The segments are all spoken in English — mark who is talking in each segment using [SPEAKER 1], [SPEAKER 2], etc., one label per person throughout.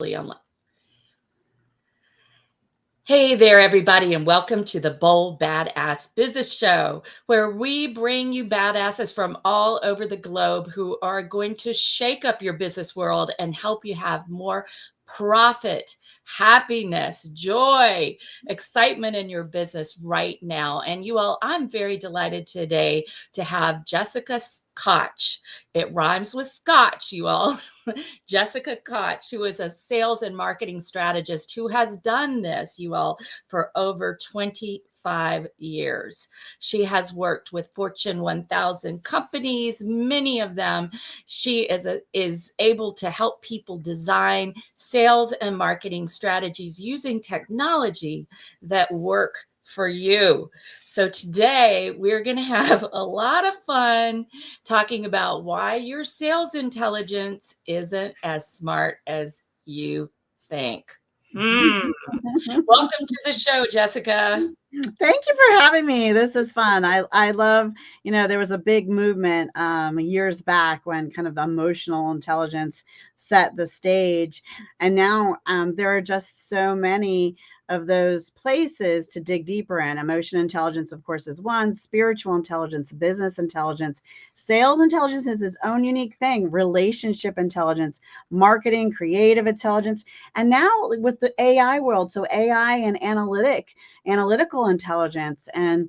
[SPEAKER 1] Online. Hey there, everybody, and welcome to the Bold Badass Business Show, where we bring you badasses from all over the globe who are going to shake up your business world and help you have more profit, happiness, joy, excitement in your business right now. And you all, I'm very delighted today to have Jessica Koch. It rhymes with Scotch, you all. Jessica Koch, who is a sales and marketing strategist who has done this, you all, for over 25 years. She has worked with Fortune 1000 companies, many of them. She is able to help people design sales and marketing strategies using technology that work for you. So today we're going to have a lot of fun talking about why your sales intelligence isn't as smart as you think. Welcome to the show, Jessica.
[SPEAKER 2] Thank you for having me. This is fun. I love, there was a big movement years back when kind of emotional intelligence set the stage. And now there are just so many of those places to dig deeper in. Emotion intelligence, of course, is one. Spiritual intelligence, business intelligence, sales intelligence is its own unique thing. Relationship intelligence, marketing, creative intelligence, and now with the AI world, so AI and analytical intelligence and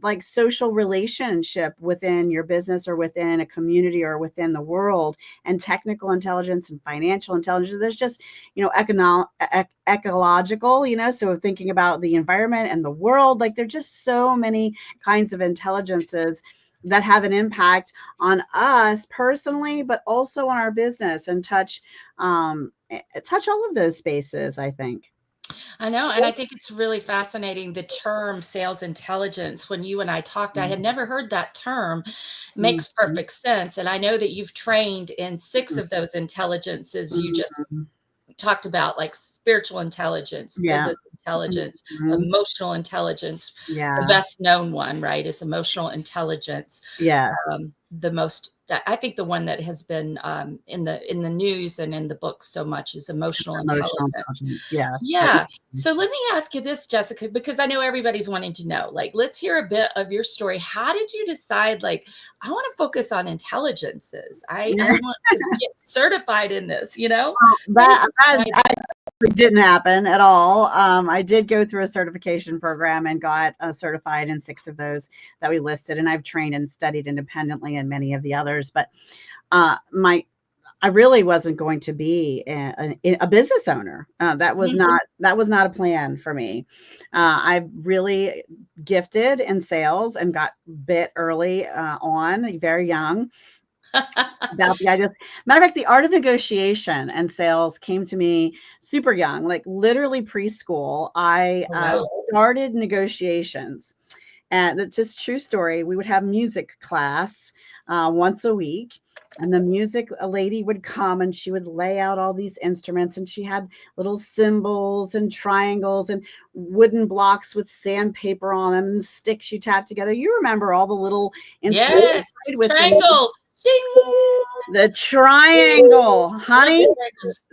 [SPEAKER 2] like social relationship within your business or within a community or within the world, and technical intelligence and financial intelligence. There's just, ecological, so thinking about the environment and the world, like there's just so many kinds of intelligences that have an impact on us personally, but also on our business and touch all of those spaces, I think.
[SPEAKER 1] I know. And I think it's really fascinating, the term sales intelligence. When you and I talked, I had never heard that term. Makes perfect sense. And I know that you've trained in 6 of those intelligences you just talked about, like spiritual intelligence,
[SPEAKER 2] Yeah.
[SPEAKER 1] business intelligence, emotional intelligence.
[SPEAKER 2] Yeah.
[SPEAKER 1] The best known one, right, is emotional intelligence.
[SPEAKER 2] Yeah.
[SPEAKER 1] I think the one that has been in the news and in the books so much is emotional intelligence.
[SPEAKER 2] Yeah.
[SPEAKER 1] Yeah. So let me ask you this, Jessica, because I know everybody's wanting to know, like, let's hear a bit of your story. How did you decide, like, I want to focus on intelligences. I want to get certified in this,
[SPEAKER 2] That didn't happen at all. I did go through a certification program and got certified in 6 of those that we listed, and I've trained and studied independently in many of the others. But I really wasn't going to be a business owner. That was not a plan for me. I really gifted in sales and got bit early on, very young. About the ideas. Matter of fact, the art of negotiation and sales came to me super young, like literally preschool. I started negotiations, and it's just true story. We would have music class once a week, and the music a lady would come and she would lay out all these instruments, and she had little symbols and triangles and wooden blocks with sandpaper on them and sticks you tap together. You remember all the little instruments
[SPEAKER 1] with triangles. Ding!
[SPEAKER 2] The triangle, honey,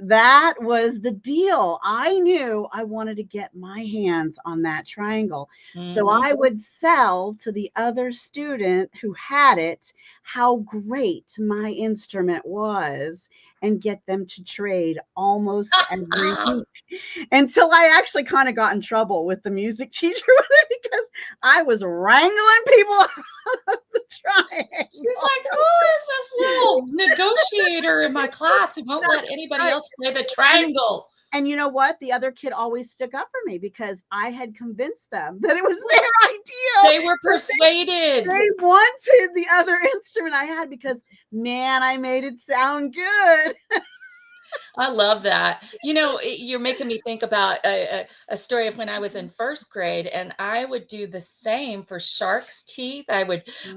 [SPEAKER 2] that was the deal. I knew I wanted to get my hands on that triangle. So I would sell to the other student who had it how great my instrument was and get them to trade almost every week, until I actually kind of got in trouble with the music teacher with it, because I was wrangling people out of the triangle.
[SPEAKER 1] She's like, who is this little negotiator in my class who won't let anybody else play the triangle?
[SPEAKER 2] And you know what? The other kid always stuck up for me because I had convinced them that it was their idea.
[SPEAKER 1] They were persuaded.
[SPEAKER 2] They wanted the other instrument I had because, man, I made it sound good.
[SPEAKER 1] I love that. You're making me think about a story of when I was in first grade, and I would do the same for shark's teeth.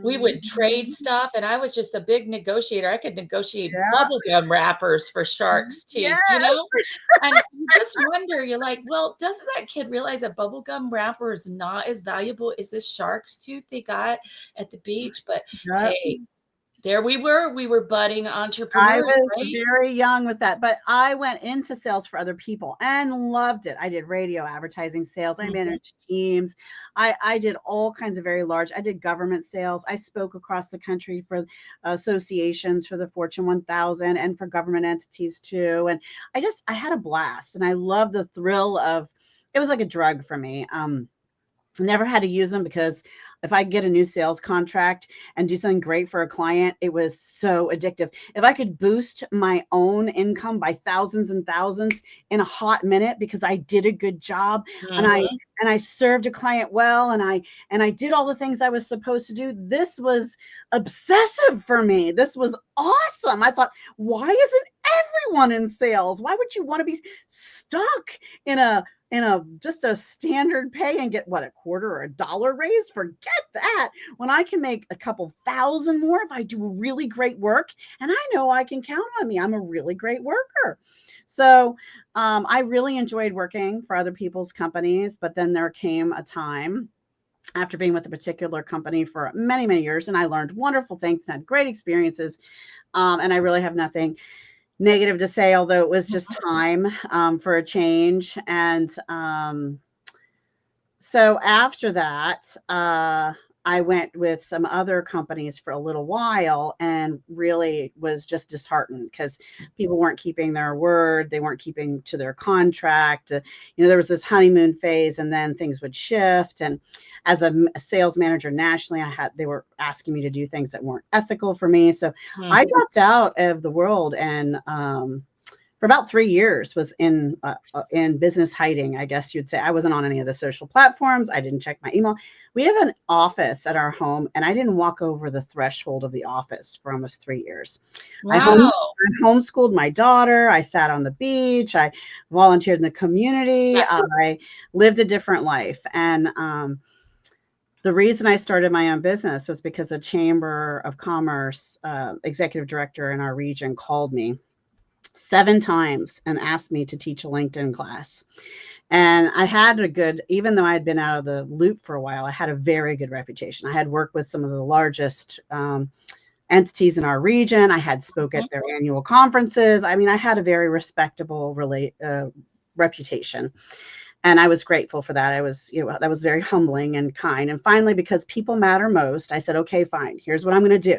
[SPEAKER 1] We would trade stuff, and I was just a big negotiator. I could negotiate bubblegum wrappers for shark's teeth, And you just wonder, you're like, well, doesn't that kid realize a bubblegum wrapper is not as valuable as this shark's tooth they got at the beach? But hey, There we were budding
[SPEAKER 2] I
[SPEAKER 1] entrepreneurs,
[SPEAKER 2] was
[SPEAKER 1] right?
[SPEAKER 2] very young with that, but I went into sales for other people and loved it. I did radio advertising sales. I
[SPEAKER 1] Mhm.
[SPEAKER 2] managed teams. I did all kinds of very large. I did government sales. I spoke across the country for associations for the Fortune 1000 and for government entities too. And I had a blast, and I love the thrill of. It was like a drug for me. Never had to use them because if I get a new sales contract and do something great for a client, it was so addictive. If I could boost my own income by thousands and thousands in a hot minute because I did a good job and I
[SPEAKER 1] Mhm.
[SPEAKER 2] and I served a client well and I did all the things I was supposed to do, this was obsessive for me. This was awesome. I thought, why isn't everyone in sales? Why would you want to be stuck in a just a standard pay and get what, a quarter or a dollar raise? Forget that. When I can make a couple thousand more if I do really great work, and I know I can count on me. I'm a really great worker. So I really enjoyed working for other people's companies, but then there came a time after being with a particular company for many, many years, and I learned wonderful things and had great experiences. And I really have nothing negative to say, although it was just time for a change. And so after that, I went with some other companies for a little while and really was just disheartened because people weren't keeping their word. They weren't keeping to their contract. There was this honeymoon phase and then things would shift. And as a sales manager nationally, they were asking me to do things that weren't ethical for me. So
[SPEAKER 1] Mhm.
[SPEAKER 2] I dropped out of the world and for about 3 years was in business hiding, I guess you'd say. I wasn't on any of the social platforms. I didn't check my email. We have an office at our home, and I didn't walk over the threshold of the office for almost 3 years. I
[SPEAKER 1] Wow.
[SPEAKER 2] homeschooled my daughter. I sat on the beach. I volunteered in the community. I lived a different life. And the reason I started my own business was because a Chamber of Commerce executive director in our region called me 7 times and asked me to teach a LinkedIn class. And I had even though I had been out of the loop for a while, I had a very good reputation. I had worked with some of the largest entities in our region. I had spoke at
[SPEAKER 1] Mhm.
[SPEAKER 2] their annual conferences. I mean, I had a very respectable reputation. And I was grateful for that. That was very humbling and kind. And finally, because people matter most, I said, okay, fine. Here's what I'm going to do.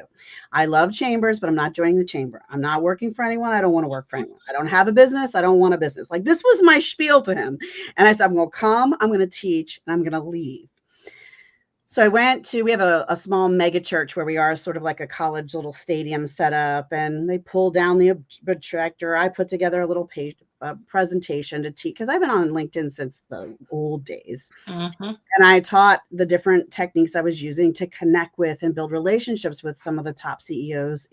[SPEAKER 2] I love chambers, but I'm not joining the chamber. I'm not working for anyone. I don't want to work for anyone. I don't have a business. I don't want a business. Like, this was my spiel to him. And I said, I'm going to come, I'm going to teach, and I'm going to leave. So we have a small mega church where we are sort of like a college little stadium set up, and they pulled down the projector. I put together a little presentation to teach, because I've been on LinkedIn since the old days.
[SPEAKER 1] Mhm.
[SPEAKER 2] And I taught the different techniques I was using to connect with and build relationships with some of the top CEOs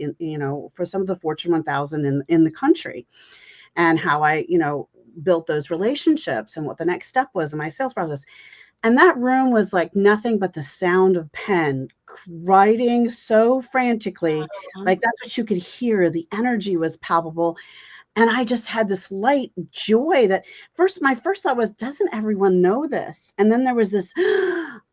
[SPEAKER 2] for some of the Fortune 1000 in the country, and how I, built those relationships and what the next step was in my sales process. And that room was like nothing but the sound of pen writing so frantically.
[SPEAKER 1] Mhm.
[SPEAKER 2] Like, that's what you could hear. The energy was palpable. And I just had this light joy that my first thought was, doesn't everyone know this? And then there was this,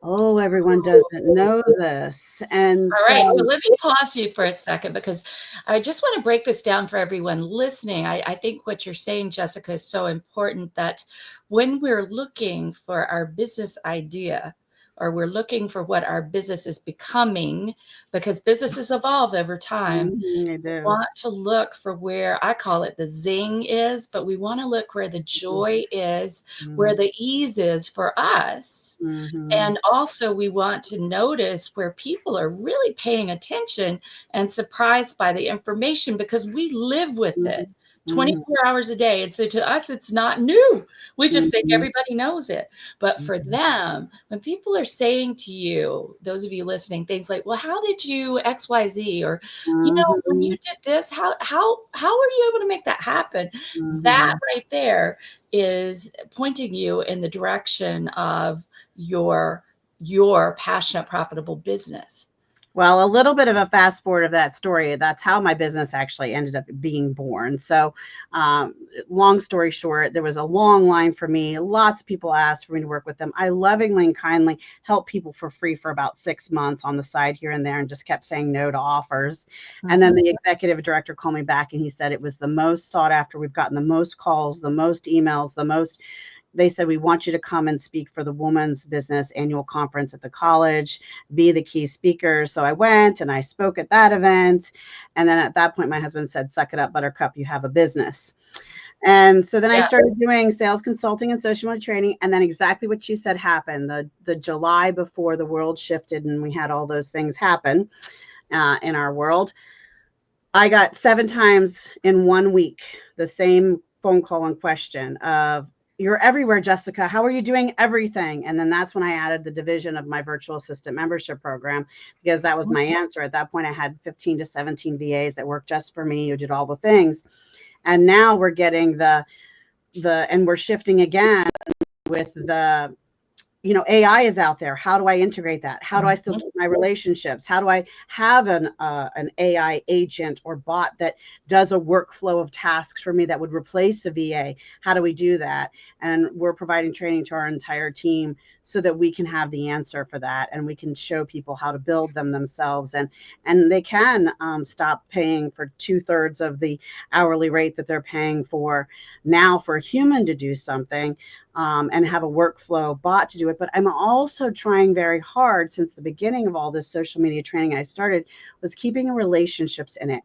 [SPEAKER 2] oh, everyone doesn't know this. And
[SPEAKER 1] All right, so
[SPEAKER 2] so,
[SPEAKER 1] let me pause you for a second because I just want to break this down for everyone listening. I think what you're saying, Jessica, is so important that when we're looking for our business idea or we're looking for what our business is becoming, because businesses evolve over time,
[SPEAKER 2] I do.
[SPEAKER 1] want to look for where I call it the zing is, but we want to look where the joy is, where
[SPEAKER 2] Mhm,
[SPEAKER 1] the ease is for us.
[SPEAKER 2] mhm,
[SPEAKER 1] And also, we want to notice where people are really paying attention and surprised by the information because we live with it
[SPEAKER 2] mhm, mhm,
[SPEAKER 1] 24 hours a day. And so to us, it's not new. We just think
[SPEAKER 2] mhm,
[SPEAKER 1] everybody knows it. But for
[SPEAKER 2] mhm,
[SPEAKER 1] them, when people are saying to you, those of you listening, things like, well, how did you XYZ? Or, when you
[SPEAKER 2] mhm,
[SPEAKER 1] did this, how were you able to make that happen? That
[SPEAKER 2] mhm.
[SPEAKER 1] right there is pointing you in the direction of your passionate, profitable business.
[SPEAKER 2] Well, a little bit of a fast forward of that story. That's how my business actually ended up being born. So, um, long story short, there was a long line for me. Lots of people asked for me to work with them. I lovingly and kindly helped people for free for about 6 months on the side here and there and just kept saying no to offers. And then
[SPEAKER 1] Mhm.
[SPEAKER 2] the executive director called me back and he said it was the most sought after. We've gotten the most calls, the most emails, the most. They said, we want you to come and speak for the Women's Business Annual Conference at the college, be the key speaker. So I went and I spoke at that event. And then at that point, my husband said, suck it up, Buttercup, you have a business. And so then I
[SPEAKER 1] Yeah.
[SPEAKER 2] started doing sales consulting and social media training. And then exactly what you said happened. The July before the world shifted and we had all those things happen in our world, I got 7 times in 1 week the same phone call and question of, you're everywhere, Jessica. How are you doing everything? And then that's when I added the division of my virtual assistant membership program, because that was my answer. At that point, I had 15 to 17 VAs that worked just for me, who did all the things. And now we're getting and we're shifting again with AI is out there. How do I integrate that? How do I still
[SPEAKER 1] Mhm.
[SPEAKER 2] keep my relationships? How do I have an AI agent or bot that does a workflow of tasks for me that would replace a VA? How do we do that? And we're providing training to our entire team so that we can have the answer for that, and we can show people how to build them themselves, and they can stop paying for 2/3 of the hourly rate that they're paying for now for a human to do something, and have a workflow bot to do it. But I'm also trying very hard, since the beginning of all this social media training I started, was keeping relationships in it,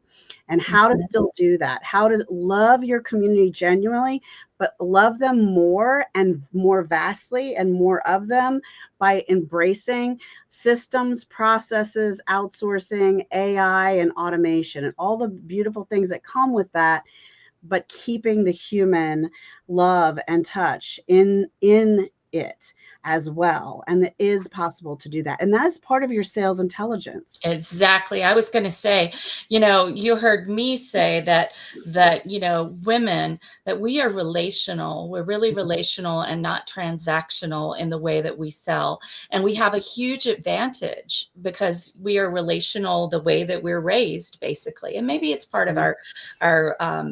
[SPEAKER 2] and how to still do that, how to love your community genuinely, but love them more and more vastly and more of them by embracing systems, processes, outsourcing, AI, and automation, and all the beautiful things that come with that, but keeping the human love and touch in it as well. And it is possible to do that. And that's part of your sales intelligence.
[SPEAKER 1] Exactly. I was going to say, you heard me say that, women, that we are relational. We're really relational and not transactional in the way that we sell. And we have a huge advantage because we are relational the way that we're raised, basically. And maybe it's part of our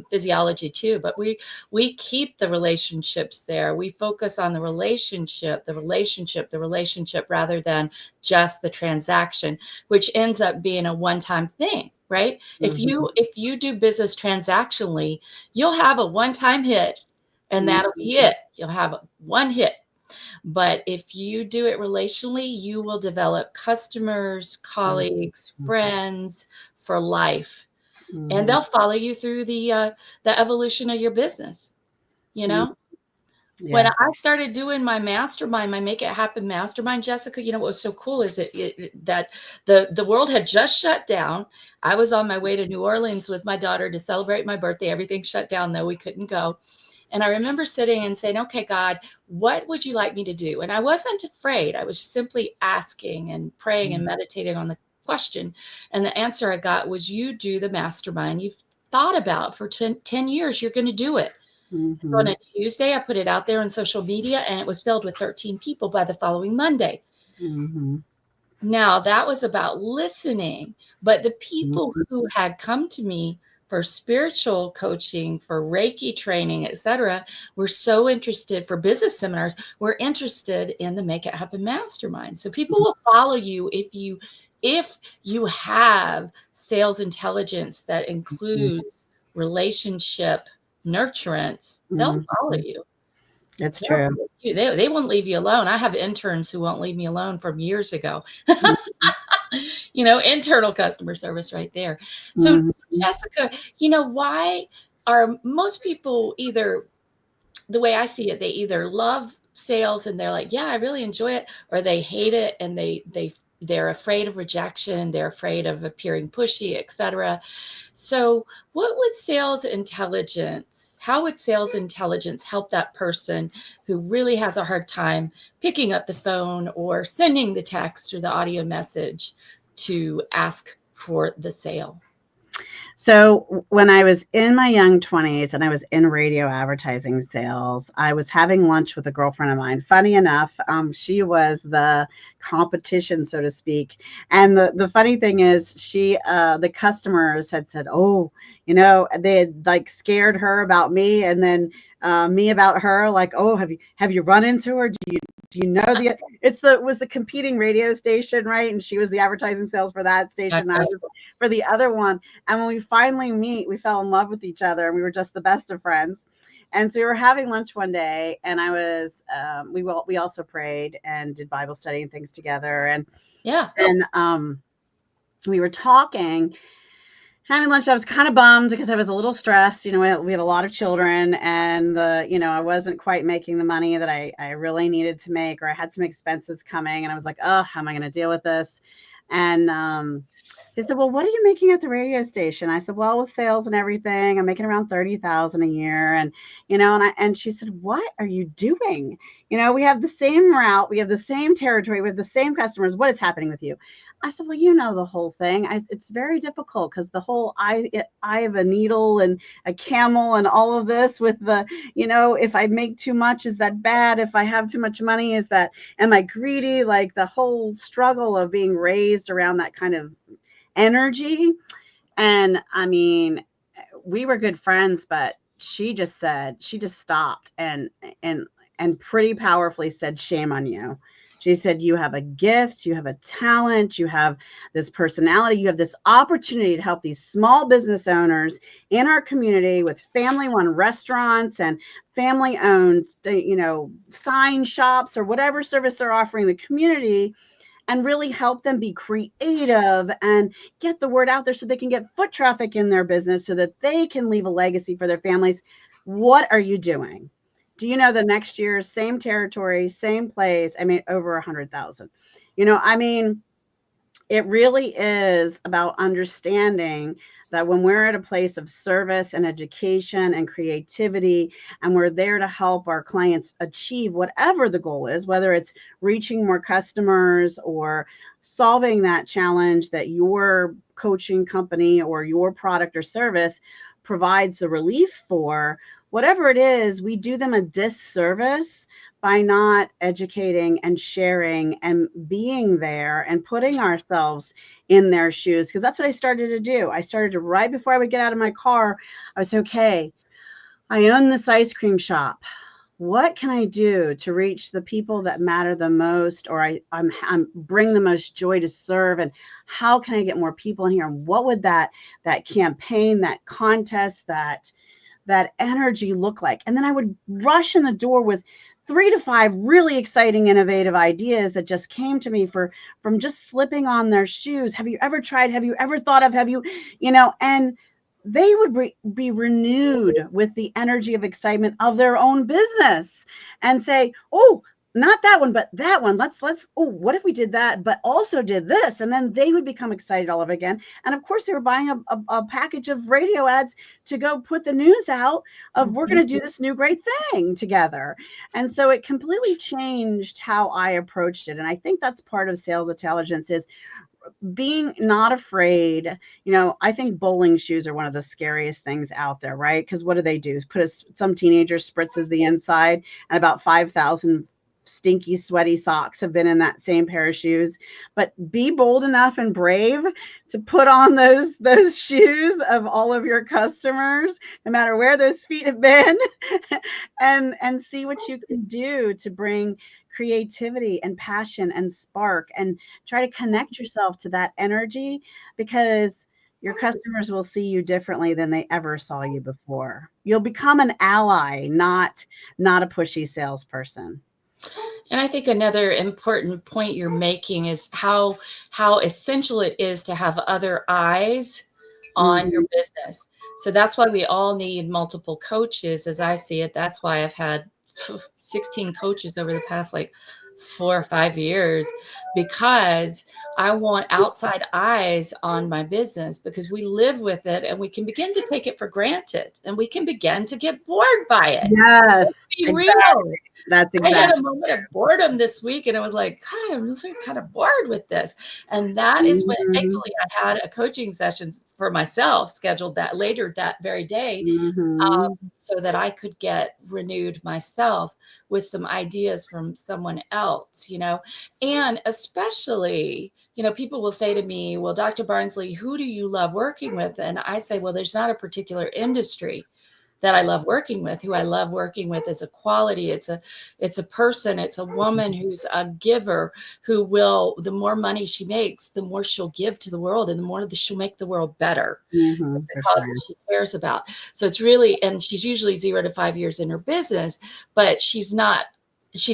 [SPEAKER 1] physiology too, but we keep the relationships there. We focus on the relationship, rather than just the transaction, which ends up being a one-time thing, right? If
[SPEAKER 2] Mhm.
[SPEAKER 1] you do business transactionally, you'll have a one-time hit and
[SPEAKER 2] Mhm.
[SPEAKER 1] that'll be it. You'll have one hit. But if you do it relationally, you will develop customers, colleagues, friends for life, and
[SPEAKER 2] Mhm.
[SPEAKER 1] they'll follow you through the evolution of your business, you
[SPEAKER 2] Mhm.
[SPEAKER 1] know? When
[SPEAKER 2] Yeah.
[SPEAKER 1] I started doing my mastermind, my Make It Happen mastermind, Jessica, what was so cool is that the world had just shut down. I was on my way to New Orleans with my daughter to celebrate my birthday. Everything shut down, though. We couldn't go. And I remember sitting and saying, okay, God, what would you like me to do? And I wasn't afraid. I was simply asking and praying and meditating on the question. And the answer I got was, you do the mastermind you've thought about for 10 years. You're going to do it. So on
[SPEAKER 2] Mhm.
[SPEAKER 1] a Tuesday, I put it out there on social media, and it was filled with 13 people by the following Monday.
[SPEAKER 2] Mhm.
[SPEAKER 1] Now, that was about listening, but the people
[SPEAKER 2] Mhm.
[SPEAKER 1] who had come to me for spiritual coaching, for Reiki training, etc., were so interested, for business seminars, were interested in the Make It Happen mastermind. So people will follow you if you have sales intelligence that includes relationship nurturance. They'll
[SPEAKER 2] Mhm.
[SPEAKER 1] follow you.
[SPEAKER 2] It's
[SPEAKER 1] They'll
[SPEAKER 2] true.
[SPEAKER 1] follow you. They won't leave you alone. I have interns who won't leave me alone from years ago. Internal customer service right there. So,
[SPEAKER 2] Mhm.
[SPEAKER 1] Jessica, why are most people, either the way I see it, they either love sales and they're like, yeah, I really enjoy it, or they hate it and they're afraid of rejection, they're afraid of appearing pushy, etc. So, how would sales intelligence help that person who really has a hard time picking up the phone or sending the text or the audio message to ask for the sale?
[SPEAKER 2] So when I was in my young 20s and I was in radio advertising sales, I was having lunch with a girlfriend of mine. Funny enough, she was the competition, so to speak. And the funny thing is, the customers had said, "Oh, they had like scared her about me, and then me about her. Like, oh, have you run into her? Do you know it was the competing radio station, right? And she was the advertising sales for that station. And I
[SPEAKER 1] Gotcha.
[SPEAKER 2] was for the other one. And when we finally meet, we fell in love with each other, and we were just the best of friends. And so we were having lunch one day, and we also prayed and did Bible study and things together.
[SPEAKER 1] Yeah.
[SPEAKER 2] And we were talking, having lunch. I was kind of bummed because I was a little stressed. We have a lot of children, and I wasn't quite making the money that I really needed to make, or I had some expenses coming, and I was like, oh, how am I going to deal with this? And she said, well, what are you making at the radio station? I said, well, with sales and everything, I'm making around 30,000 a year. And she said, what are you doing? We have the same route. We have the same territory. We have the same customers. What is happening with you? I said, well, the whole thing. It's very difficult because the whole eye of a needle and a camel and all of this with if I make too much, is that bad? If I have too much money, am I greedy? Like the whole struggle of being raised around that kind of energy. And I mean, we were good friends, but she just stopped and pretty powerfully said, shame on you. She said, you have a gift, you have a talent, you have this personality, you have this opportunity to help these small business owners in our community with family-run restaurants and family-owned, sign shops or whatever service they're offering the community, and really help them be creative and get the word out there so they can get foot traffic in their business so that they can leave a legacy for their families. What are you doing? Do you know the next year, same territory, same place, I made over 100,000. It really is about understanding that when we're at a place of service and education and creativity, and we're there to help our clients achieve whatever the goal is, whether it's reaching more customers or solving that challenge that your coaching company or your product or service provides the relief for, whatever it is, we do them a disservice by not educating and sharing and being there and putting ourselves in their shoes. Because that's what I started to do. Right before I would get out of my car, I was, okay, I own this ice cream shop. What can I do to reach the people that matter the most, or I'm bring the most joy to serve? And how can I get more people in here? And what would that campaign, that contest, that energy look like? And then I would rush in the door with 3 to 5 really exciting, innovative ideas that just came to me from just slipping on their shoes. Have you ever tried? Have you ever thought of? And they would be renewed with the energy of excitement of their own business and say, oh, not that one, but that one. Let's, oh, what if we did that, but also did this? And then they would become excited all over again. And of course, they were buying a package of radio ads to go put the news out of, we're going to do this new great thing together. And so it completely changed how I approached it. And I think that's part of sales intelligence, is being not afraid. I think bowling shoes are one of the scariest things out there, right? Because what do? Some teenager spritzes the inside, and about 5,000 stinky, sweaty socks have been in that same pair of shoes. But be bold enough and brave to put on those shoes of all of your customers, no matter where those feet have been, and see what you can do to bring creativity and passion and spark, and try to connect yourself to that energy, because your customers will see you differently than they ever saw you before. You'll become an ally, not a pushy salesperson.
[SPEAKER 1] And I think another important point you're making is how essential it is to have other eyes on your business. So that's why we all need multiple coaches, as I see it. That's why I've had 16 coaches over the past 4 or 5 years, because I want outside eyes on my business, because we live with it and we can begin to take it for granted, and we can begin to get bored by it.
[SPEAKER 2] Yes,
[SPEAKER 1] Let's be
[SPEAKER 2] exactly.
[SPEAKER 1] real.
[SPEAKER 2] That's exactly.
[SPEAKER 1] I had a moment of boredom this week, and I was like, God, I'm just kind of bored with this. And that is when, thankfully, I had a coaching session for myself, scheduled that later that very day,
[SPEAKER 2] Mm-hmm.
[SPEAKER 1] so that I could get renewed myself with some ideas from someone else, and especially, people will say to me, well, Dr. Barnsley, who do you love working with? And I say, well, there's not a particular industry that I love working with. Who I love working with is a quality. It's a person. It's a woman who's a giver, who will, the more money she makes, the more she'll give to the world, and the more that she'll make the world better.
[SPEAKER 2] Mm-hmm.
[SPEAKER 1] The
[SPEAKER 2] For
[SPEAKER 1] causes
[SPEAKER 2] sure.
[SPEAKER 1] she cares about. So it's really, and she's usually 0 to 5 years in her business, but she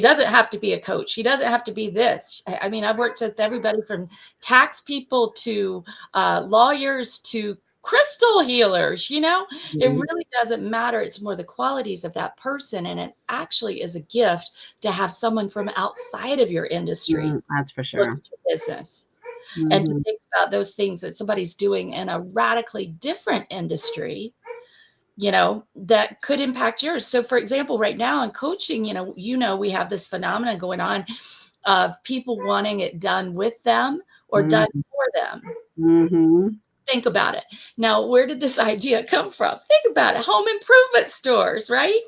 [SPEAKER 1] doesn't have to be a coach. She doesn't have to be this. I mean, I've worked with everybody from tax people to lawyers to crystal healers. It
[SPEAKER 2] Mm-hmm.
[SPEAKER 1] really doesn't matter. It's more the qualities of that person. And it actually is a gift to have someone from outside of your industry
[SPEAKER 2] That's for
[SPEAKER 1] look
[SPEAKER 2] sure.
[SPEAKER 1] at your business and to
[SPEAKER 2] Mm-hmm.
[SPEAKER 1] think about those things that somebody's doing in a radically different industry, that could impact yours. So for example, right now in coaching, we have this phenomenon going on of people wanting it done with them or done for them.
[SPEAKER 2] Mm-hmm.
[SPEAKER 1] Think about it. Now, where did this idea come from? Think about it. Home improvement stores, right?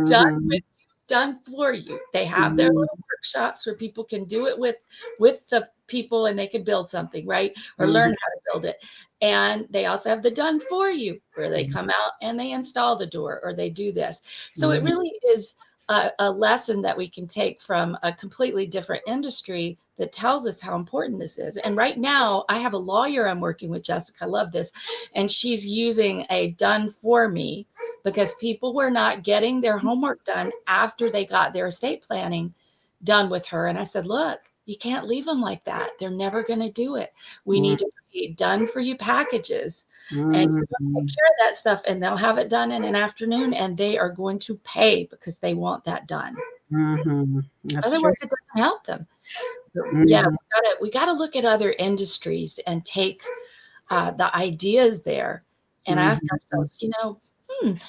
[SPEAKER 1] Done
[SPEAKER 2] Mm-hmm.
[SPEAKER 1] with you, done for you. They have their
[SPEAKER 2] Mm-hmm.
[SPEAKER 1] little workshops where people can do it with the people, and they can build something, right? Or learn how to build it. And they also have the done for you, where they come out and they install the door, or they do this. So it
[SPEAKER 2] Mm-hmm.
[SPEAKER 1] really is a lesson that we can take from a completely different industry that tells us how important this is. And right now, I have a lawyer I'm working with, Jessica. I love this. And she's using a done for me because people were not getting their homework done after they got their estate planning done with her. And I said, look, you can't leave them like that. They're never going to do it. We need to create done for you packages, and you take care of that stuff, and they'll have it done in an afternoon, and they are going to pay because they want that done.
[SPEAKER 2] Mm-hmm. That's true.
[SPEAKER 1] Otherwise, it doesn't help them. Yeah,
[SPEAKER 2] Mm-hmm.
[SPEAKER 1] we gotta look at other industries and take the ideas there and ask
[SPEAKER 2] Mm-hmm.
[SPEAKER 1] ourselves,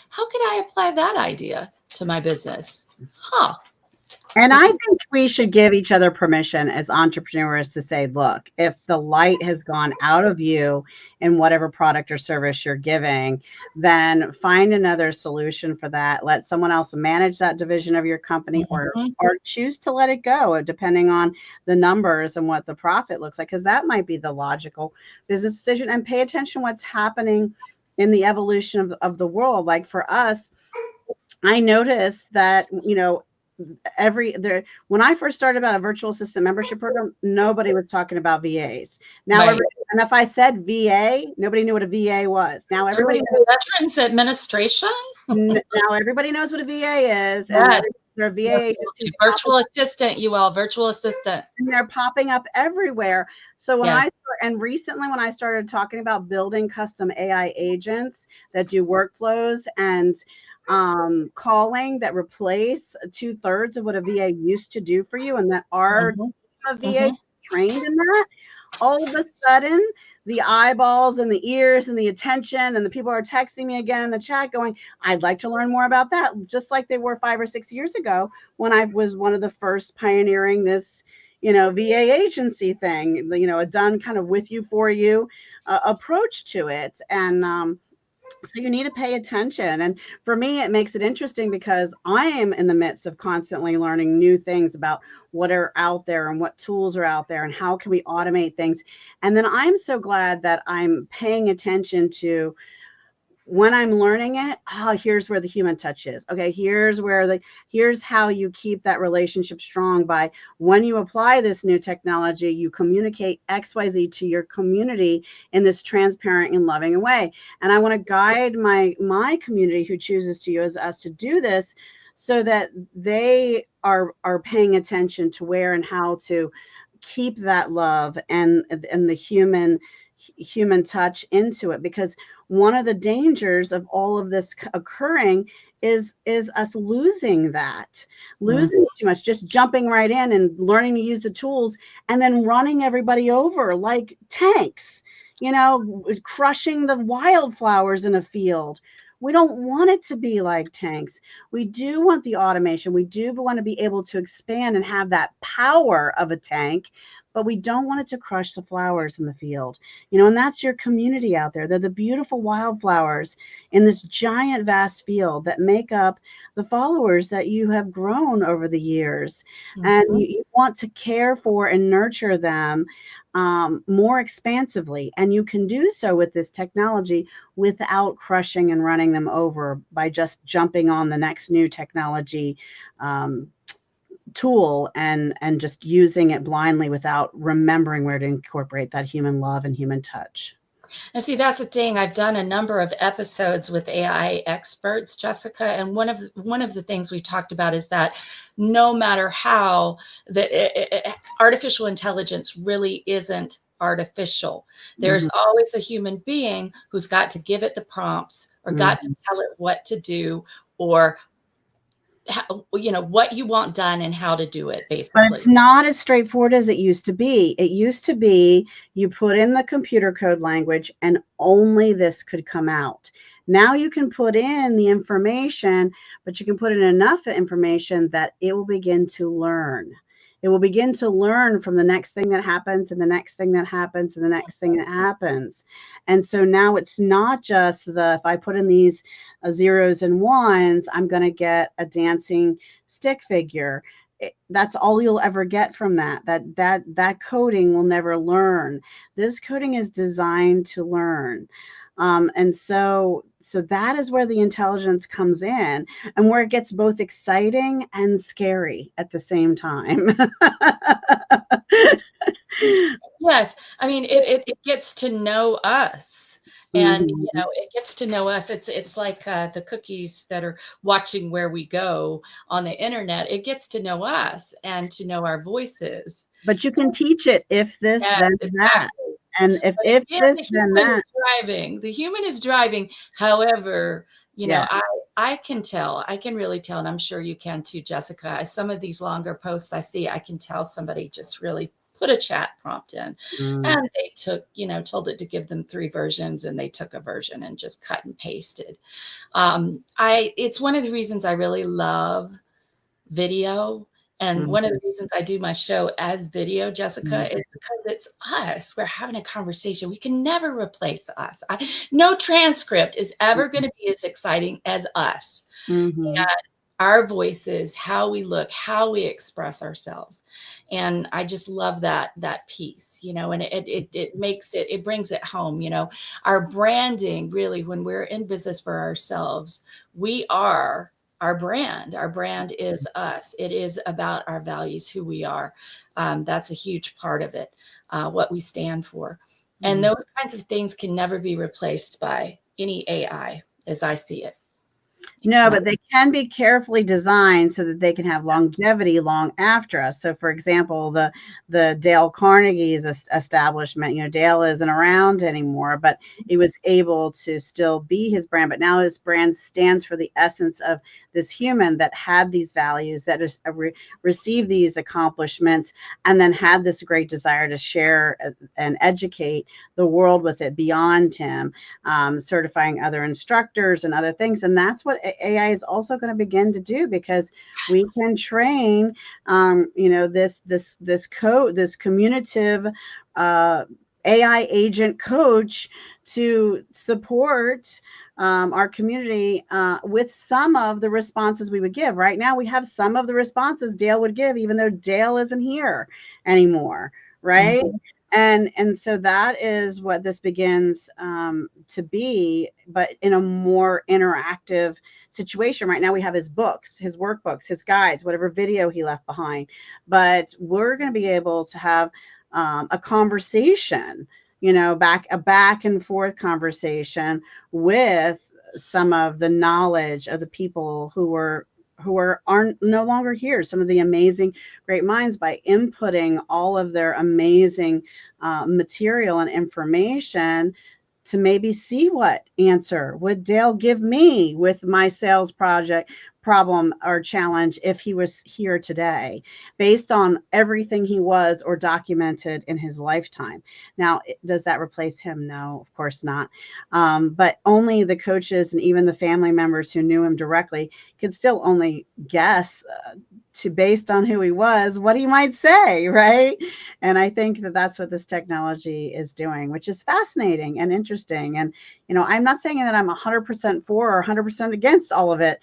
[SPEAKER 1] how could I apply that idea to my business? Huh.
[SPEAKER 2] And I
[SPEAKER 1] Because
[SPEAKER 2] think we should give each other permission as entrepreneurs to say, look, if the light has gone out of you in whatever product or service you're giving, then find another solution for that. Let someone else manage that division of your company,
[SPEAKER 1] Mhm.
[SPEAKER 2] or choose to let it go, depending on the numbers and what the profit looks like, because that might be the logical business decision. And pay attention to what's happening in the evolution of the world. Like for us, I noticed that, when I first started about a virtual assistant membership program, nobody was talking about VAs. Now,
[SPEAKER 1] Right.
[SPEAKER 2] and if I said VA, nobody knew what a VA was. Now everybody knows.
[SPEAKER 1] Veterans Administration.
[SPEAKER 2] Now everybody knows what a VA is, and
[SPEAKER 1] Yes.
[SPEAKER 2] there are VA agencies
[SPEAKER 1] Virtual assistant, virtual assistant.
[SPEAKER 2] and they're popping up everywhere. So
[SPEAKER 1] Yes.
[SPEAKER 2] recently when I started talking about building custom AI agents that do workflows and calling that replace 2/3 of what a VA used to do for you, and that our
[SPEAKER 1] Mhm.
[SPEAKER 2] VA
[SPEAKER 1] Mhm.
[SPEAKER 2] trained in that, all of a sudden the eyeballs and the ears and the attention and the people are texting me again in the chat going, I'd like to learn more about that, just like they were 5 or 6 years ago when I was one of the first pioneering this VA agency thing, a done kind of with you for you approach to it. And so you need to pay attention. And for me, it makes it interesting because I am in the midst of constantly learning new things about what are out there and what tools are out there and how can we automate things. And then I'm so glad that I'm paying attention to when I'm learning it, here's where the human touch is. Okay, here's how you keep that relationship strong by when you apply this new technology, you communicate XYZ to your community in this transparent and loving way. And I want to guide my community who chooses to use us to do this so that they are paying attention to where and how to keep that love and the human touch into it, because one of the dangers of all of this occurring is us losing too much, just jumping right in and learning to use the tools and then running everybody over like tanks, crushing the wildflowers in a field. We don't want it to be like tanks. We do want the automation. We do want to be able to expand and have that power of a tank, but we don't want it to crush the flowers in the field. You know, and that's your community out there. They're the beautiful wildflowers in this giant, vast field that make up the followers that you have grown over the years. And you want to care for and nurture them more expansively. And you can do so with this technology without crushing and running them over by just jumping on the next new technology tool and just using it blindly without remembering where to incorporate that human love and human touch.
[SPEAKER 1] And see, that's the thing. I've done a number of episodes with AI experts, Jessica, and one of the things we talked about is that no matter how artificial intelligence really isn't artificial. There's always a human being who's got to give it the prompts or got to tell it what to do, or you know, what you want done and how to do it, basically.
[SPEAKER 2] But it's not as straightforward as it used to be. It used to be you put in the computer code language and only this could come out. Now you can put in the information, but you can put in enough information that it will begin to learn. It will begin to learn from the next thing that happens and the next thing that happens and the next thing that happens. And so now it's not just if I put in these zeros and ones, I'm going to get a dancing stick figure. That's all you'll ever get from that. That coding will never learn. This coding is designed to learn. And so that is where the intelligence comes in, and where it gets both exciting and scary at the same time.
[SPEAKER 1] Yes. I mean, it gets to know us, and, you know, it gets to know us. It's like the cookies that are watching where we go on the internet. It gets to know us and to know our voices.
[SPEAKER 2] But you can teach it if this, then
[SPEAKER 1] Exactly.
[SPEAKER 2] that. And if
[SPEAKER 1] Again,
[SPEAKER 2] this, then that.
[SPEAKER 1] The human is driving. However, you know,
[SPEAKER 2] Yeah.
[SPEAKER 1] I can tell, I can really tell, and I'm sure you can too, Jessica. Some of these longer posts I see, I can tell somebody just really put a chat prompt in, and they took, you know, told it to give them 3 versions, and they took a version and just cut and pasted. It's one of the reasons I really love video. And one of the reasons I do my show as video, Jessica, is because it's us. We're having a conversation. We can never replace us. No transcript is ever going to be as exciting as us. And our voices, how we look, how we express ourselves. And I just love that piece, you know, and it makes it, it brings it home, you know. Our branding, really, when we're in business for ourselves, we are our brand. Our brand is us. It is about our values, who we are. That's a huge part of it, what we stand for. And those kinds of things can never be replaced by any AI, as I see it.
[SPEAKER 2] No, but they can be carefully designed so that they can have longevity long after us. So, for example, the Dale Carnegie's establishment, you know, Dale isn't around anymore, but he was able to still be his brand. But now his brand stands for the essence of this human that had these values, that is, received these accomplishments, and then had this great desire to share and educate the world with it beyond him, certifying other instructors and other things. And that's what AI is also going to begin to do, because we can train, you know, this communicative AI agent coach to support our community with some of the responses we would give. Right now, we have some of the responses Dale would give, even though Dale isn't here anymore, right? And so that is what this begins to be, but in a more interactive situation. Right now we have his books, his workbooks, his guides, whatever video he left behind. But we're going to be able to have a conversation, you know, a back and forth conversation with some of the knowledge of the people who are no longer here, some of the amazing great minds, by inputting all of their amazing material and information to maybe see what answer would Dale give me with my sales problem or challenge if he was here today, based on everything he was or documented in his lifetime. Now, does that replace him? No, of course not. But only the coaches and even the family members who knew him directly could still only guess to based on who he was, what he might say, right? And I think that that's what this technology is doing, which is fascinating and interesting. And I'm not saying that I'm 100% for or 100% against all of it.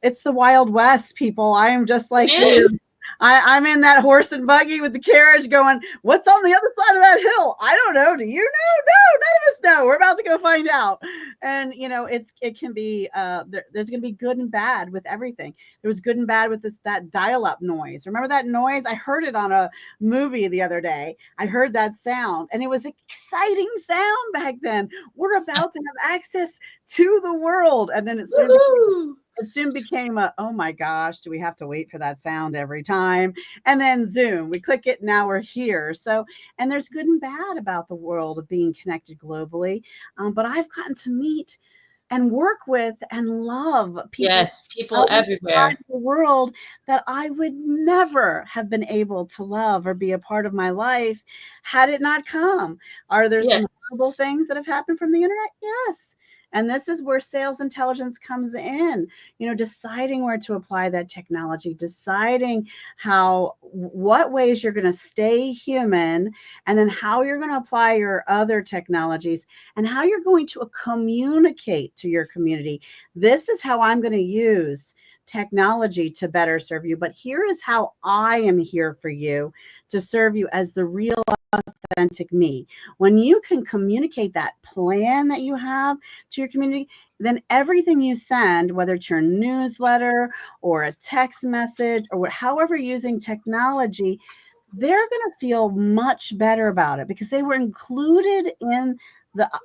[SPEAKER 2] It's the Wild West, people. I am just like
[SPEAKER 1] It
[SPEAKER 2] you.
[SPEAKER 1] is.
[SPEAKER 2] I'm in that horse and buggy with the carriage going, what's on the other side of that hill? I don't know. Do you know? No, none of us know. We're about to go find out. And, it can be, there's going to be good and bad with everything. There was good and bad with that dial-up noise. Remember that noise? I heard it on a movie the other day. I heard that sound, and it was an exciting sound back then. We're about to have access to the world. And then it soon became oh my gosh, do we have to wait for that sound every time? And then Zoom, we click it, now we're here. So, and there's good and bad about the world of being connected globally. But I've gotten to meet and work with and love people
[SPEAKER 1] Yes, people
[SPEAKER 2] outside
[SPEAKER 1] everywhere.
[SPEAKER 2] the world that I would never have been able to love or be a part of my life had it not come. Are there
[SPEAKER 1] Yes.
[SPEAKER 2] some horrible things that have happened from the internet? Yes. And this is where sales intelligence comes in, deciding where to apply that technology, deciding what ways you're going to stay human, and then how you're going to apply your other technologies and how you're going to communicate to your community. This is how I'm going to use technology to better serve you. But here is how I am here for you to serve you as the real authentic me. When you can communicate that plan that you have to your community, then everything you send, whether it's your newsletter or a text message or however using technology, they're going to feel much better about it because they were included in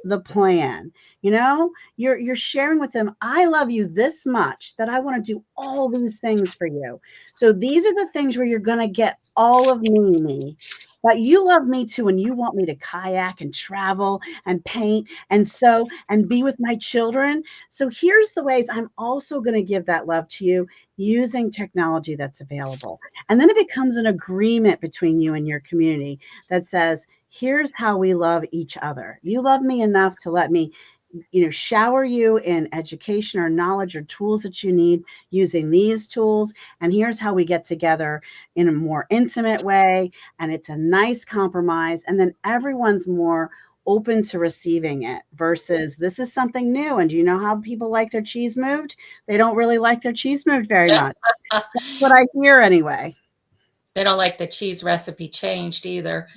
[SPEAKER 2] the plan. You're sharing with them, I love you this much that I want to do all these things for you. So these are the things where you're going to get all of me. But you love me too, and you want me to kayak and travel and paint and sew and be with my children. So here's the ways I'm also going to give that love to you using technology that's available. And then it becomes an agreement between you and your community that says, here's how we love each other. You love me enough to let me shower you in education or knowledge or tools that you need using these tools. And here's how we get together in a more intimate way. And it's a nice compromise. And then everyone's more open to receiving it versus this is something new. And do you know how people like their cheese moved? They don't really like their cheese moved very much. That's what I hear anyway.
[SPEAKER 1] They don't like the cheese recipe changed either.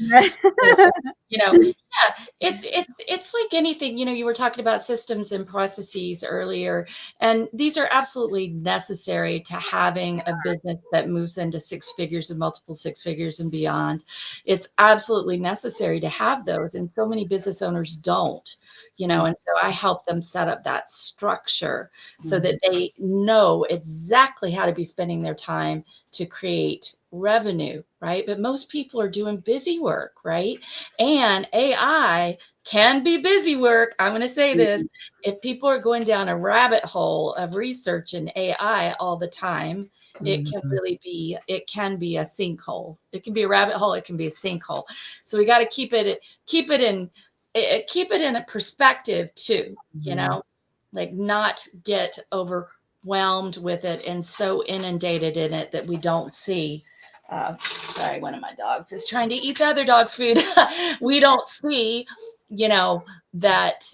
[SPEAKER 1] It's like anything. You were talking about systems and processes earlier, and these are absolutely necessary to having a business that moves into six figures and multiple six figures and beyond. It's absolutely necessary to have those, and so many business owners don't. And so I help them set up that structure so that they know exactly how to be spending their time to create revenue, right? But most people are doing busy work, right? And AI can be busy work. I'm going to say this. If people are going down a rabbit hole of research in AI all the time, it can be a sinkhole. It can be a rabbit hole. It can be a sinkhole. So we got to keep it in a perspective too, like not get overwhelmed with it and so inundated in it that we don't see. Sorry, one of my dogs is trying to eat the other dog's food. We don't see, that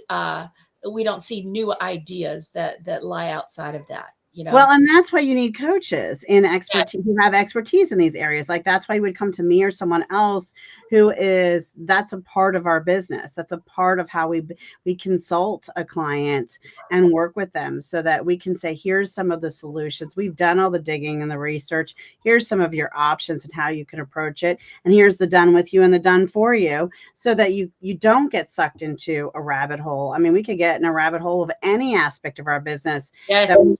[SPEAKER 1] we don't see new ideas that lie outside of that.
[SPEAKER 2] Well, and that's why you need coaches in expertise who have expertise in these areas. Like that's why you would come to me or someone else that's a part of our business. That's a part of how we consult a client and work with them so that we can say, here's some of the solutions. We've done all the digging and the research. Here's some of your options and how you can approach it. And here's the done with you and the done for you so that you don't get sucked into a rabbit hole. I mean, we could get in a rabbit hole of any aspect of our business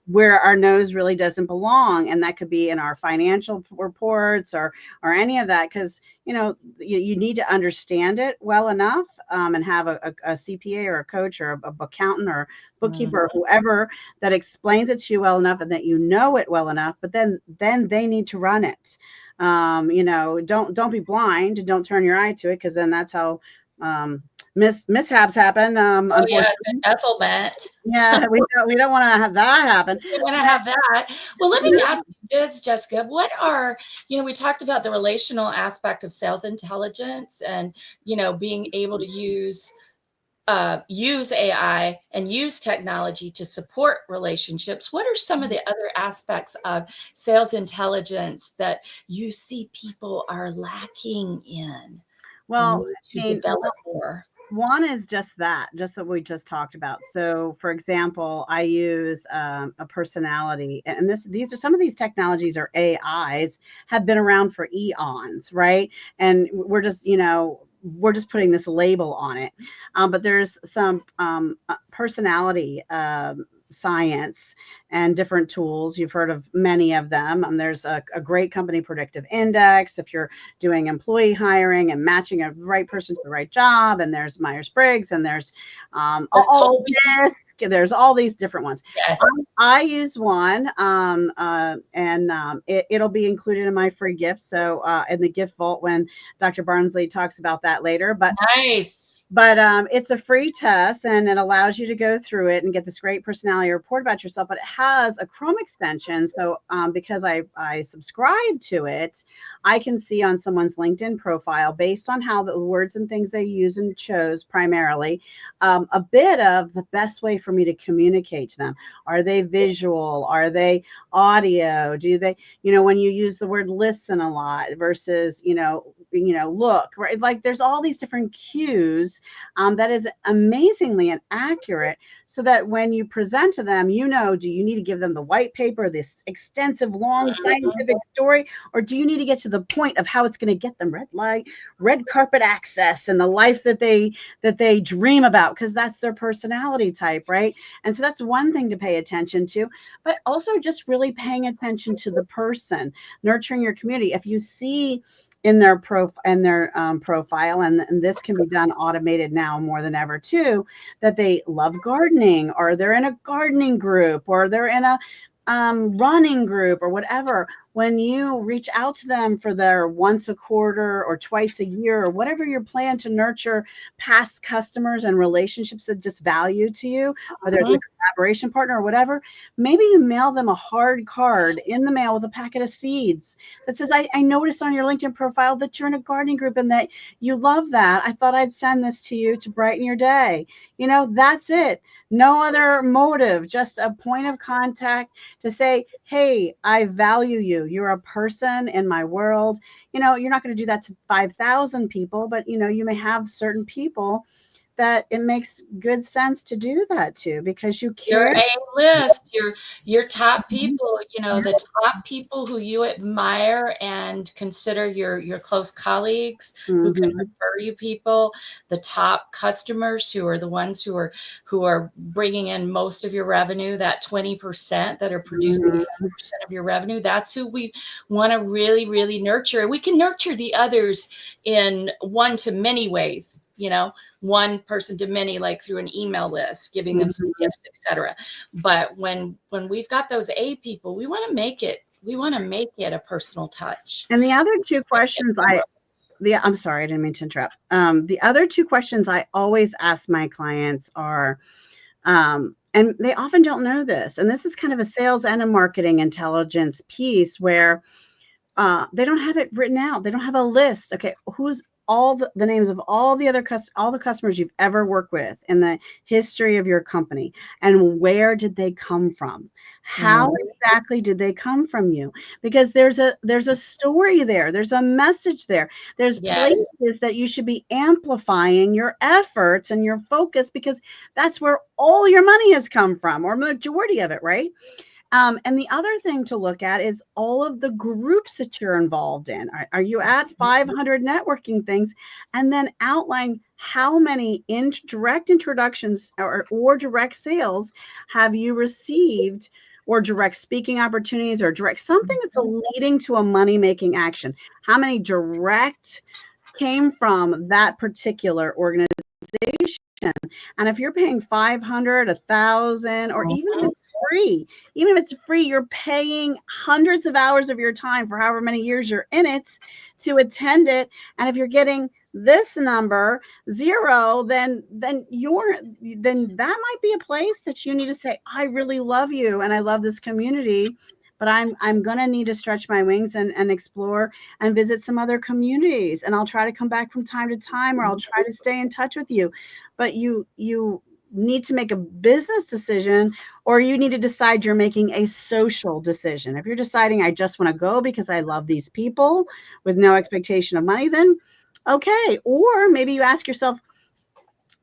[SPEAKER 2] where our nose really doesn't belong. And that could be in our financial reports or any of that. Because, you need to understand it well enough and have a CPA or a coach or a accountant or bookkeeper or whoever that explains it to you well enough and that you know it well enough. But then they need to run it. Don't be blind. Don't turn your eye to it because then that's how mishaps happen.
[SPEAKER 1] Oh yeah,
[SPEAKER 2] Unfortunately,
[SPEAKER 1] the Ethelmet.
[SPEAKER 2] yeah, we don't want to have that happen.
[SPEAKER 1] We want to have that. Well, let me ask you this, Jessica. What are, we talked about the relational aspect of sales intelligence and, being able to use AI and use technology to support relationships. What are some of the other aspects of sales intelligence that you see people are lacking in and
[SPEAKER 2] Well,
[SPEAKER 1] need
[SPEAKER 2] I
[SPEAKER 1] to
[SPEAKER 2] mean,
[SPEAKER 1] develop more?
[SPEAKER 2] one is just what we just talked about. So, for example, I use a personality, and these are some of these technologies or AIs have been around for eons, right? And we're just putting this label on it. But there's some personality science and different tools. You've heard of many of them. There's a great company predictive index if you're doing employee hiring and matching a right person to the right job. And there's Myers-Briggs, and there's all DISC. There's all these different ones.
[SPEAKER 1] Yes.
[SPEAKER 2] I use one, and it'll be included in my free gift. So in the gift vault when Dr. Barnsley talks about that later. But
[SPEAKER 1] Nice.
[SPEAKER 2] it's a free test, and it allows you to go through it and get this great personality report about yourself. But it has a Chrome extension. So because I subscribe to it, I can see on someone's LinkedIn profile, based on how the words and things they use and chose primarily, a bit of the best way for me to communicate to them. Are they visual? Are they audio? Do they, when you use the word listen a lot versus, look, right? Like there's all these different cues that is amazingly and accurate, so that when you present to them, do you need to give them the white paper, this extensive, long scientific story, or do you need to get to the point of how it's going to get them red carpet access and the life that they dream about, because that's their personality type, right? And so that's one thing to pay attention to, but also just really paying attention to the person, nurturing your community. If you see in their profile, and this can be done automated now more than ever too, that they love gardening, or they're in a gardening group, or they're in a running group, or whatever. When you reach out to them for their once a quarter or twice a year, or whatever your plan to nurture past customers and relationships that just value to you, whether it's a collaboration partner or whatever, maybe you mail them a hard card in the mail with a packet of seeds that says, I noticed on your LinkedIn profile that you're in a gardening group and that you love that. I thought I'd send this to you to brighten your day. That's it. No other motive, just a point of contact to say, hey, I value you. You're a person in my world. You're not going to do that to 5,000 people, but you may have certain people that it makes good sense to do that to, because you care.
[SPEAKER 1] Your A-list, your top people, the top people who you admire and consider your close colleagues who can refer you people, the top customers who are the ones who are bringing in most of your revenue, that 20% that are producing 70% of your revenue. That's who we want to really, really nurture. We can nurture the others in one to many ways. One person to many, like through an email list, giving them some gifts, etc. But when we've got those A people, we want to make it a personal touch.
[SPEAKER 2] And the other two questions I'm sorry, I didn't mean to interrupt. The other two questions I always ask my clients are, and they often don't know this, and this is kind of a sales and a marketing intelligence piece where they don't have it written out. They don't have a list. Okay, who's all the names of all the customers you've ever worked with in the history of your company, and where did they come from? How exactly did they come from you? Because there's a story there. There's a message there. There's places that you should be amplifying your efforts and your focus, because that's where all your money has come from, or majority of it, right? And the other thing to look at is all of the groups that you're involved in. Are you at 500 networking things? And then outline how many direct introductions or direct sales have you received, or direct speaking opportunities, or direct something that's leading to a money-making action. How many direct came from that particular organization? And if you're paying 500, 1,000, or even if it's free, you're paying hundreds of hours of your time for however many years you're in it to attend it. And if you're getting this number 0, then that might be a place that you need to say, I really love you and I love this community, but I'm gonna need to stretch my wings and explore and visit some other communities, and I'll try to come back from time to time, or I'll try to stay in touch with you. But you need to make a business decision, or you need to decide you're making a social decision. If you're deciding I just want to go because I love these people with no expectation of money, then okay. Or maybe you ask yourself,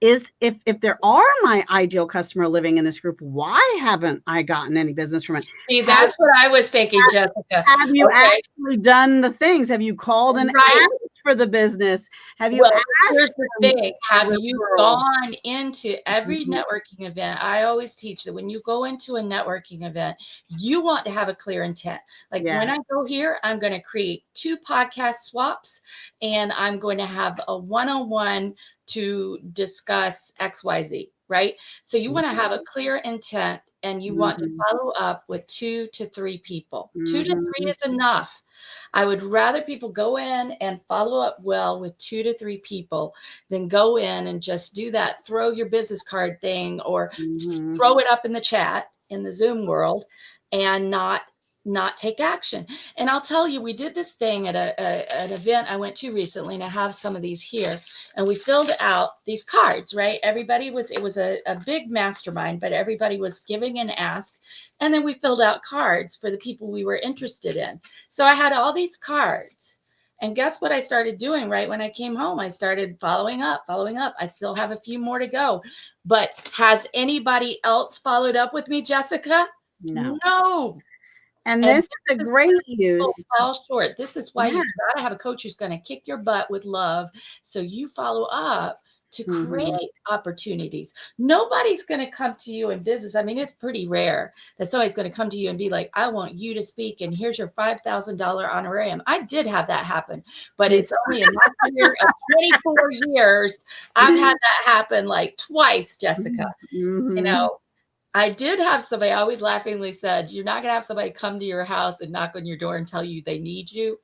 [SPEAKER 2] is if there are my ideal customer living in this group, why haven't I gotten any business from it?
[SPEAKER 1] See,
[SPEAKER 2] Have,
[SPEAKER 1] that's what I was thinking, Jessica.
[SPEAKER 2] have you
[SPEAKER 1] Okay,
[SPEAKER 2] actually done the things? Have you called and
[SPEAKER 1] right.
[SPEAKER 2] asked for the business? Have you
[SPEAKER 1] Well, here's
[SPEAKER 2] asked
[SPEAKER 1] the
[SPEAKER 2] them
[SPEAKER 1] thing.
[SPEAKER 2] for
[SPEAKER 1] Have you
[SPEAKER 2] referral?
[SPEAKER 1] gone into every
[SPEAKER 2] Mhm.
[SPEAKER 1] networking event? I always teach that when you go into a networking event, you want to have a clear intent. Like when I
[SPEAKER 2] Yes.
[SPEAKER 1] go here, I'm going to create 2 podcast swaps and I'm going to have a one-on-one to discuss XYZ, right? So you want to have a clear intent and you want to
[SPEAKER 2] Mhm.
[SPEAKER 1] follow up with 2 to 3 people. 2 to 3
[SPEAKER 2] Mhm.
[SPEAKER 1] is enough. I would rather people go in and follow up well with 2 to 3 people than go in and just do that throw your business card thing or
[SPEAKER 2] Mhm.
[SPEAKER 1] throw it up in the chat in the Zoom world and not take action. And I'll tell you, we did this thing at an event I went to recently, and I have some of these here. And we filled out these cards, right? It was a big mastermind, but everybody was giving an ask. And then we filled out cards for the people we were interested in. So I had all these cards. And guess what I started doing right when I came home? I started following up, following up. I still have a few more to go. But has anybody else followed up with me, Jessica?
[SPEAKER 2] No.
[SPEAKER 1] No.
[SPEAKER 2] And
[SPEAKER 1] And
[SPEAKER 2] this is a
[SPEAKER 1] this is
[SPEAKER 2] great
[SPEAKER 1] where people
[SPEAKER 2] use.
[SPEAKER 1] fall short. This is why
[SPEAKER 2] Yeah.
[SPEAKER 1] you've got to have a coach who's going to kick your butt with love. So you follow up to
[SPEAKER 2] Mhm.
[SPEAKER 1] create opportunities. Nobody's going to come to you in business. I mean, it's pretty rare that somebody's going to come to you and be like, I want you to speak, and here's your $5,000 honorarium. I did have that happen, but
[SPEAKER 2] Me
[SPEAKER 1] it's only in my career of 24 years. I've had that happen like twice, Jessica.
[SPEAKER 2] too.
[SPEAKER 1] You
[SPEAKER 2] Mhm.
[SPEAKER 1] know, I did have somebody, I always laughingly said, you're not going to have somebody come to your house and knock on your door and tell you they need you.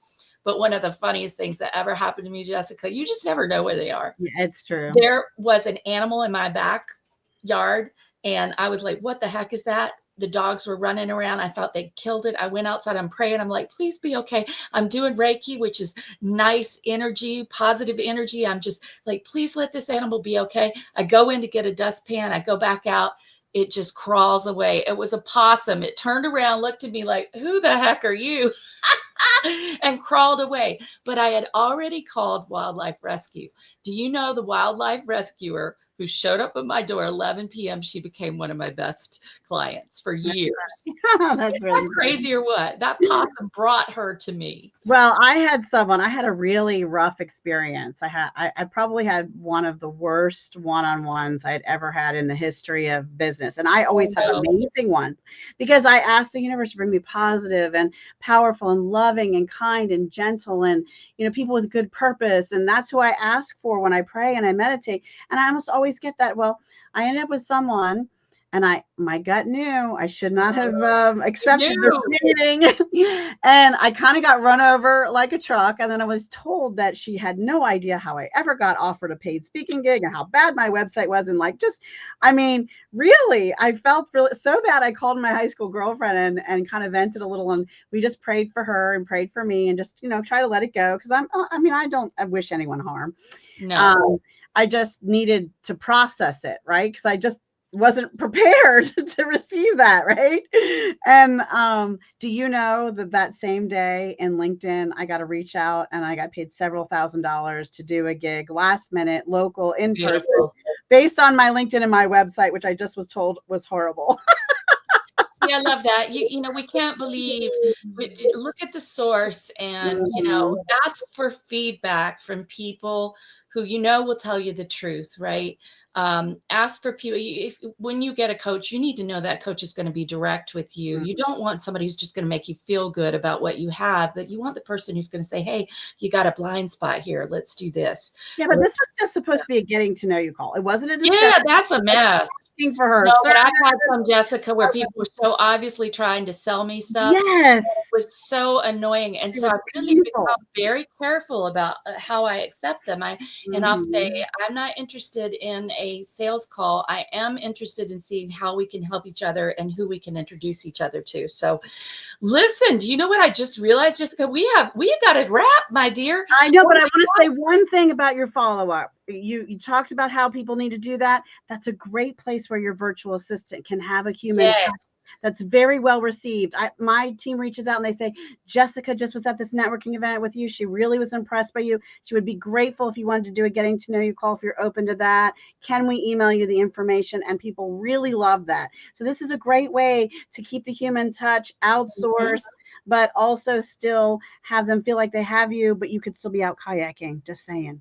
[SPEAKER 1] But one of the funniest things that ever happened to me, Jessica, you just never know where they are.
[SPEAKER 2] Yeah, it's true.
[SPEAKER 1] There was an animal in my backyard, and I was like, what the heck is that? The dogs were running around. I thought they killed it. I went outside. I'm praying. I'm like, please be okay. I'm doing Reiki, which is nice energy, positive energy. I'm just like, please let this animal be okay. I go in to get a dustpan. I go back out. It just crawls away. It was a possum. It turned around, looked at me like, who the heck are you? And crawled away. But I had already called wildlife rescue. Do you know the wildlife rescuer who showed up at my door 11 p.m.? She became one of my best clients for years.
[SPEAKER 2] That's
[SPEAKER 1] Isn't that
[SPEAKER 2] really
[SPEAKER 1] crazy or what? That possum brought her to me.
[SPEAKER 2] well. I had a really rough experience. I probably had one of the worst one-on-ones I'd ever had in the history of business. And I
[SPEAKER 1] Oh
[SPEAKER 2] always have
[SPEAKER 1] no.
[SPEAKER 2] amazing ones because I asked the universe to bring me positive and powerful and loving and kind and gentle and, people with good purpose. And that's who I ask for when I pray and I meditate. And I almost always get that. Well, I ended up with someone, and my gut knew I should not have
[SPEAKER 1] You
[SPEAKER 2] accepted this
[SPEAKER 1] knew.
[SPEAKER 2] meeting. And I kind of got run over like a truck. And then I was told that she had no idea how I ever got offered a paid speaking gig and how bad my website was. And like, just, I mean, really, I felt really so bad. I called my high school girlfriend and kind of vented a little. And we just prayed for her and prayed for me and just, try to let it go. Cause I wish anyone harm.
[SPEAKER 1] No.
[SPEAKER 2] Um, I just needed to process it, right? Because I just wasn't prepared to receive that, right? And do you know that same day in LinkedIn, I got to reach out and I got paid several $1,000s to do a gig last minute, local, in person,
[SPEAKER 1] Beautiful.
[SPEAKER 2] based on my LinkedIn and my website, which I just was told was horrible.
[SPEAKER 1] Yeah, I love that. We can't believe. Look at the source, and
[SPEAKER 2] Mhm.
[SPEAKER 1] ask for feedback from people who will tell you the truth, right? Ask for people. When you get a coach, you need to know that coach is going to be direct with you. You don't want somebody who's just going to make you feel good about what you have, but you want the person who's going to say, hey, you got a blind spot here. Let's do this.
[SPEAKER 2] Yeah, but this was just supposed to be a getting to know you call. It wasn't a discussion.
[SPEAKER 1] Yeah, that's a mess.
[SPEAKER 2] For her.
[SPEAKER 1] No, but I've had some, Jessica, where people were so obviously trying to sell me stuff.
[SPEAKER 2] Yes.
[SPEAKER 1] It was so annoying. And so I've really become very careful about how I accept them. And I'll say, I'm not interested in a sales call. I am interested in seeing how we can help each other and who we can introduce each other to. So listen, do you know what I just realized, Jessica? We got it wrapped, my dear.
[SPEAKER 2] I know, but I want to say one thing about your follow-up. You talked about how people need to do that. That's a great place where your virtual assistant can have a human touch. That's very well received. My team reaches out and they say, Jessica just was at this networking event with you. She really was impressed by you. She would be grateful if you wanted to do a getting to know you call, if you're open to that. Can we email you the information? And people really love that. So this is a great way to keep the human touch, outsource, but also still have them feel like they have you, but you could still be out kayaking. Just saying.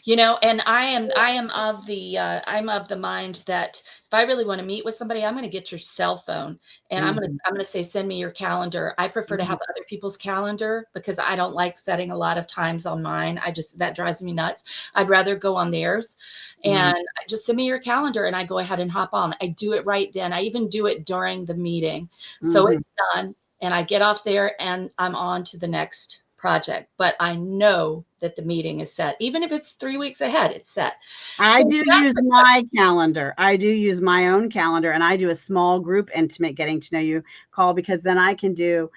[SPEAKER 1] And I am of the mind that if I really want to meet with somebody, I'm going to get your cell phone and I'm going to say, send me your calendar. I prefer to have other people's calendar because I don't like setting a lot of times on mine. That drives me nuts. I'd rather go on theirs and just send me your calendar and I go ahead and hop on. I do it right then. I even do it during the meeting. So it's done and I get off there and I'm on to the next project, but I know that the meeting is set. Even if it's 3 weeks ahead, it's set.
[SPEAKER 2] I do use my calendar. I do use my own calendar and I do a small group intimate getting to know you call because then I can do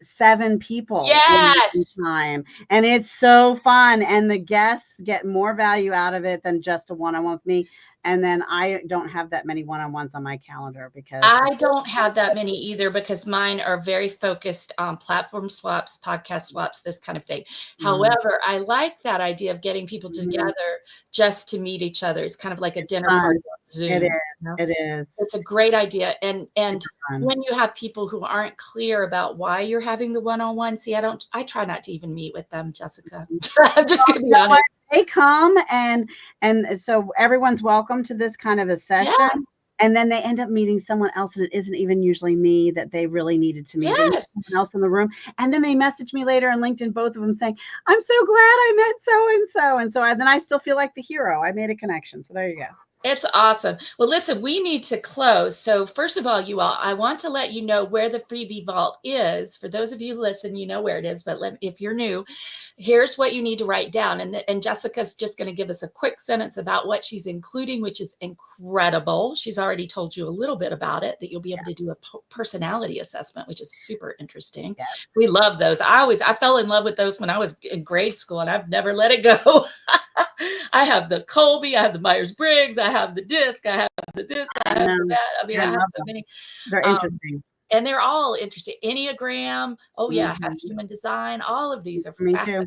[SPEAKER 2] 7 people in time and it's so fun and the guests get more value out of it than just a one-on-one with me. And then I don't have that many one-on-ones on my calendar because
[SPEAKER 1] I don't have that many either because mine are very focused on platform swaps, podcast swaps, this kind of thing. However, I like that idea of getting people together just to meet each other. It's kind of like a dinner party on Zoom.
[SPEAKER 2] It is. It is.
[SPEAKER 1] It's a great idea. And when you have people who aren't clear about why you're having the one-on-one, I try not to even meet with them, Jessica. I'm just going to be honest.
[SPEAKER 2] They come and so everyone's welcome to this kind of a session. Yeah. And then they end up meeting someone else and it isn't even usually me that they really needed to meet. Someone else in the room. And then they message me later on LinkedIn, both of them saying, I'm so glad I met so-and-so. And so then I still feel like the hero. I made a connection. So there you go.
[SPEAKER 1] It's awesome. Well, listen, we need to close. So first of all, you all, I want to let you know where the freebie vault is. For those of you who listen, you know where it is. But if you're new, here's what you need to write down. And Jessica's just going to give us a quick sentence about what she's including, which is incredible. She's already told you a little bit about it, that you'll be able to do a personality assessment, which is super interesting. Yes. We love those. I fell in love with those when I was in grade school and I've never let it go. I have the Colby, I have the Myers-Briggs, I have the DISC, I have the this, I have that. I mean, I have so many.
[SPEAKER 2] They're interesting.
[SPEAKER 1] And they're all interesting. Enneagram. Oh, yeah. I have human design. All of these are fascinating.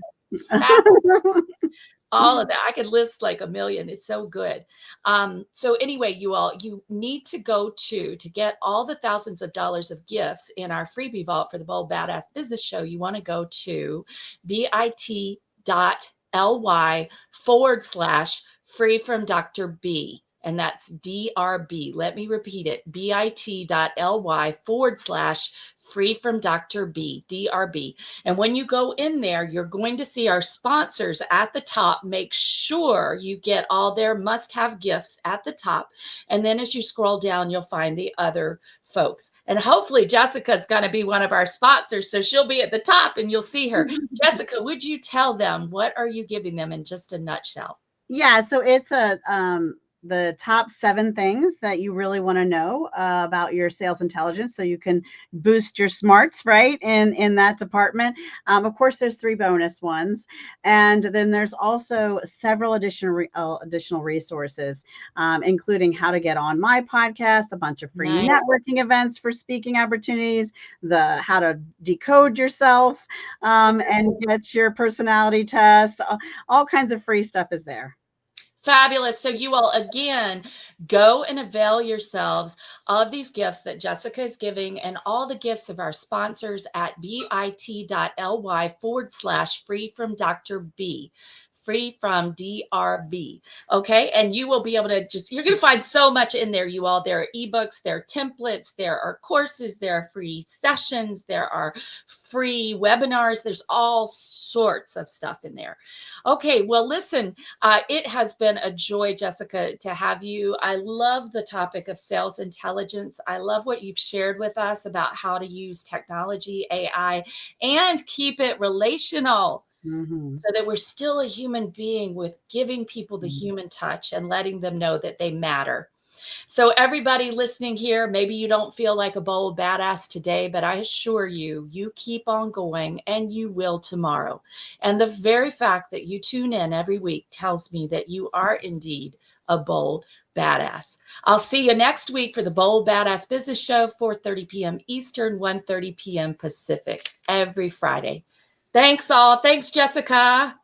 [SPEAKER 1] All of that. I could list like a million. It's so good. So anyway, you need to go to get all the thousands of dollars of gifts in our freebie vault for the Bold Badass Business Show. You want to go to bit.ly/free from Dr. B. And that's DRB. Let me repeat it. bit.ly/free from Dr. B, DRB. And when you go in there, you're going to see our sponsors at the top. Make sure you get all their must-have gifts at the top. And then as you scroll down, you'll find the other folks. And hopefully Jessica's going to be one of our sponsors. So she'll be at the top and you'll see her. Jessica, would you tell them, what are you giving them in just a nutshell?
[SPEAKER 2] Yeah, so it's the top 7 things that you really want to know about your sales intelligence so you can boost your smarts, right, in that department. Of course, there's 3 bonus ones. And then there's also several additional resources, including how to get on my podcast, a bunch of free networking events for speaking opportunities, how to decode yourself and get your personality test. All kinds of free stuff is there.
[SPEAKER 1] Fabulous. So you all, again, go and avail yourselves of these gifts that Jessica is giving and all the gifts of our sponsors at bit.ly/free from Dr. B. free from DRV. Okay. And you will be able to you're going to find so much in there, you all. There are ebooks, there are templates, there are courses, there are free sessions, there are free webinars. There's all sorts of stuff in there. Okay. Well, listen, it has been a joy, Jessica, to have you. I love the topic of sales intelligence. I love what you've shared with us about how to use technology, AI, and keep it relational.
[SPEAKER 2] Mm-hmm.
[SPEAKER 1] So that we're still a human being with giving people the human touch and letting them know that they matter. So everybody listening here, maybe you don't feel like a bold badass today, but I assure you, you keep on going and you will tomorrow. And the very fact that you tune in every week tells me that you are indeed a bold badass. I'll see you next week for the Bold Badass Business Show, 4:30 p.m. Eastern, 1:30 p.m. Pacific, every Friday. Thanks all. Thanks, Jessica.